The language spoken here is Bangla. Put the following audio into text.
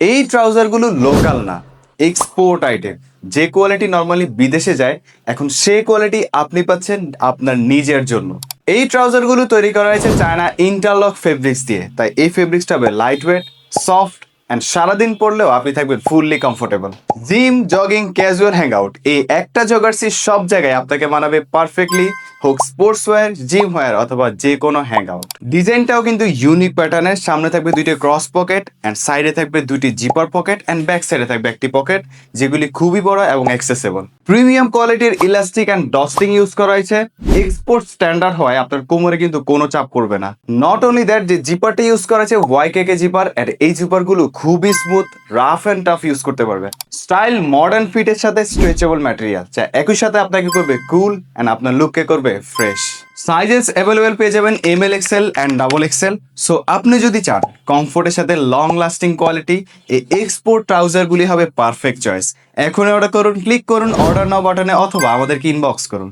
এই ট্রাউজারগুলো লোকাল না, এক্সপোর্ট আইটেম। যে কোয়ালিটি নর্মালি বিদেশে যায়, এখন সেই কোয়ালিটি আপনি পাচ্ছেন আপনার নিজের জন্য। এই ট্রাউজারগুলো তৈরি করা হয়েছে চায়না ইন্টারলক ফেব্রিক্স দিয়ে, তাই এই ফেব্রিক্সটা হবে লাইট ওয়েট, সফট অ্যান্ড সারাদিন পরলেও আপনি থাকবেন fully comfortable. Gym, jogging, casual hangout, এই একটা জগার্সি সব জায়গায় আপনাকে মানাবে পারফেক্টলি, হোক স্পোর্টস ওয়্যার, জিম ওয়্যার অথবা যে কোনো হ্যাংআউট। ডিজাইনটাও কিন্তু ইউনিক প্যাটার্নের। সামনে থাকবে দুইটি ক্রস পকেট অ্যান্ড সাইডে থাকবে দুইটি জিপার পকেট অ্যান্ড ব্যাক সাইডে থাকবে একটি পকেট, যেগুলি খুবই বড় এবং অ্যাক্সেসেবল। প্রিমিয়াম কোয়ালিটির ইলাস্টিক অ্যান্ড ডস্টিং ইউজ করা হয়েছে। এক্সপোর্ট স্ট্যান্ডার্ড হয়, আপনার কোমরে কিন্তু কোনো চাপ করবে না। নট অনলি দ্যাট, যে জিপারটা ইউজ করা হয়েছে ওয়াইকেকে জিপার, অ্যান্ড এই জিপারগুলো খুবই smooth, rough and tough use করতে পারবে। স্টাইল মডার্ন ফিটের সাথে স্ট্রেচেবল ম্যাটেরিয়াল, যা একই সাথে আপনাকে করবে কুল অ্যান্ড আপনার লুককে করবে ফ্রেশ। সাইজেস অ্যাভেলেবেল পেয়ে যাবেন M L XL and double XL. So আপনি যদি চান কমফোর্টের সাথে লং লাস্টিং কোয়ালিটি, এই এক্সপোর্ট ট্রাউজারগুলি হবে পারফেক্ট চয়েস। এখনই অর্ডার করুন, ক্লিক করুন অর্ডার নাও বাটনে অথবা আমাদেরকে ইনবক্স করুন।